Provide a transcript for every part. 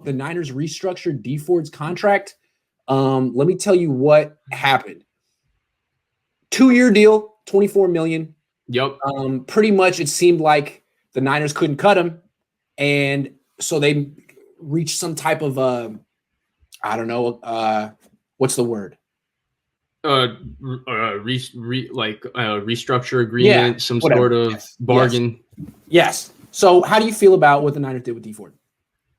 the Niners restructured Dee Ford's contract. Let me tell you what happened. 2-year deal, $24 million. Yep. Pretty much it seemed like the Niners couldn't cut him. And so they reached some type of, I don't know, what's the word? Restructure agreement, some whatever. sort of bargain. Yes. So how do you feel about what the Niners did with Dee Ford?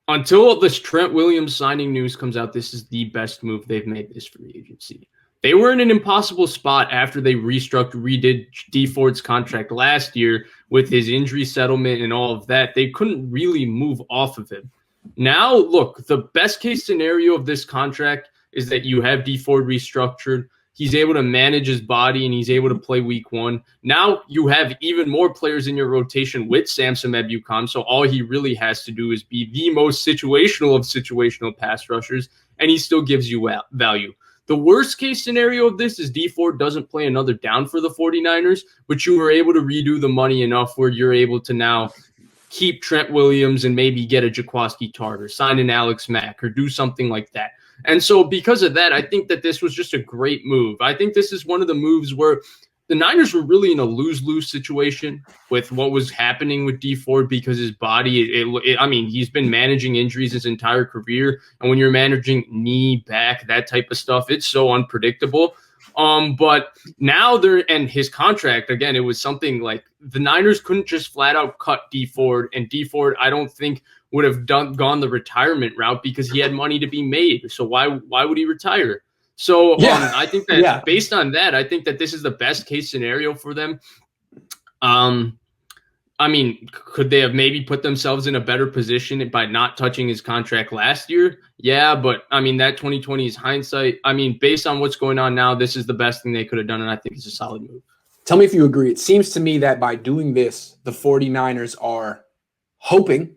Until this Trent Williams signing news comes out, this is the best move they've made this free agency. They were in an impossible spot after they redid Dee Ford's contract last year with his injury settlement and all of that. They couldn't really move off of him. Now, look, the best case scenario of this contract is that you have Dee Ford restructured. He's able to manage his body and he's able to play week 1. Now you have even more players in your rotation with Samson Ebukam. So all he really has to do is be the most situational of situational pass rushers, and he still gives you value. The worst case scenario of this is Dee Ford doesn't play another down for the 49ers, but you were able to redo the money enough where you're able to now keep Trent Williams and maybe get a Jaquiski Tartt or sign an Alex Mack or do something like that. And so because of that, I think that this was just a great move. I think this is one of the moves where the Niners were really in a lose-lose situation with what was happening with Dee Ford because his body, he's been managing injuries his entire career. And when you're managing knee, back, that type of stuff, it's so unpredictable. But now and his contract, again, it was something like the Niners couldn't just flat out cut Dee Ford, and Dee Ford, I don't think would have gone the retirement route because he had money to be made. So why would he retire? So I think that based on that, I think that this is the best case scenario for them. Could they have maybe put themselves in a better position by not touching his contract last year? Yeah, but that 2020 is hindsight. Based on what's going on now, this is the best thing they could have done, and I think it's a solid move. Tell me if you agree. It seems to me that by doing this, the 49ers are hoping,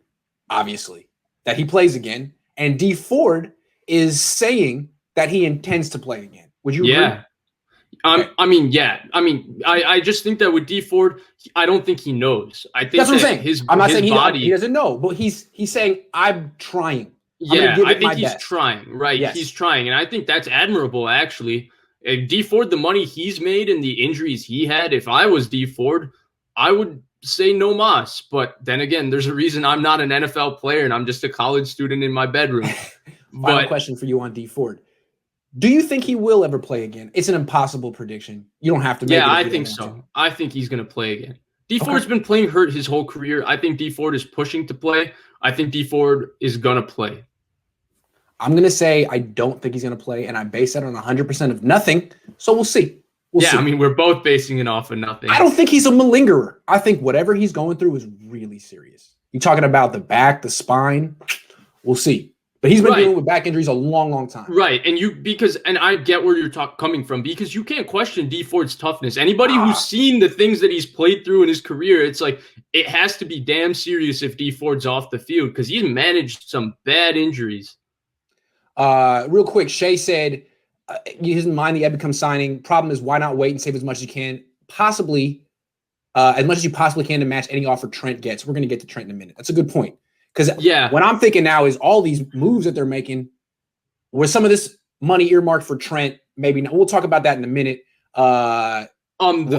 obviously, that he plays again, and Dee Ford is saying that he intends to play again. Would you agree? Okay. I just think that with Dee Ford, I don't think he knows. I think that's what I'm saying. I'm not saying he doesn't know, but he's saying I'm trying. I think he's trying. Right, yes. He's trying, and I think that's admirable. Actually, if Dee Ford, the money he's made and the injuries he had, if I was Dee Ford, I would say no mas. But then again, there's a reason I'm not an NFL player and I'm just a college student in my bedroom. Final question for you on Dee Ford. Do you think he will ever play again? It's an impossible prediction. You don't have to make it. Yeah, I think so. I think he's going to play again. Dee Ford's been playing hurt his whole career. I think Dee Ford is pushing to play. I think Dee Ford is going to play. I'm going to say I don't think he's going to play, and I base that on 100% of nothing. So we'll see. We'll see. We're both basing it off of nothing. I don't think he's a malingerer. I think whatever he's going through is really serious. You're talking about the back, the spine. We'll see. But he's been dealing with back injuries a long, long time. Right. And I get where you're coming from, because you can't question Dee Ford's toughness. Anybody who's seen the things that he's played through in his career, it's like it has to be damn serious if Dee Ford's off the field, because he's managed some bad injuries. Real quick, Shay said he doesn't mind the Ebukam signing. Problem is, why not wait and save as much as you can? Possibly as much as you possibly can to match any offer Trent gets. We're going to get to Trent in a minute. That's a good point. Because what I'm thinking now is all these moves that they're making, with some of this money earmarked for Trent, maybe not. We'll talk about that in a minute. The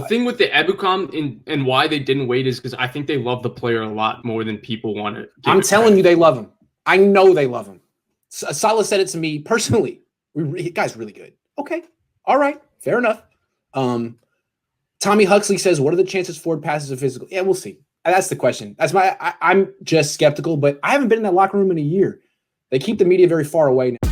thing with the Ebukam and why they didn't wait is because I think they love the player a lot more than people want to. I'm telling you, they love him. I know they love him. Salah said it to me personally. Guy's really good. Okay. All right. Fair enough. Tommy Huxley says, what are the chances Ford passes a physical? Yeah, we'll see. That's the question. I'm just skeptical, but I haven't been in that locker room in a year. They keep the media very far away now.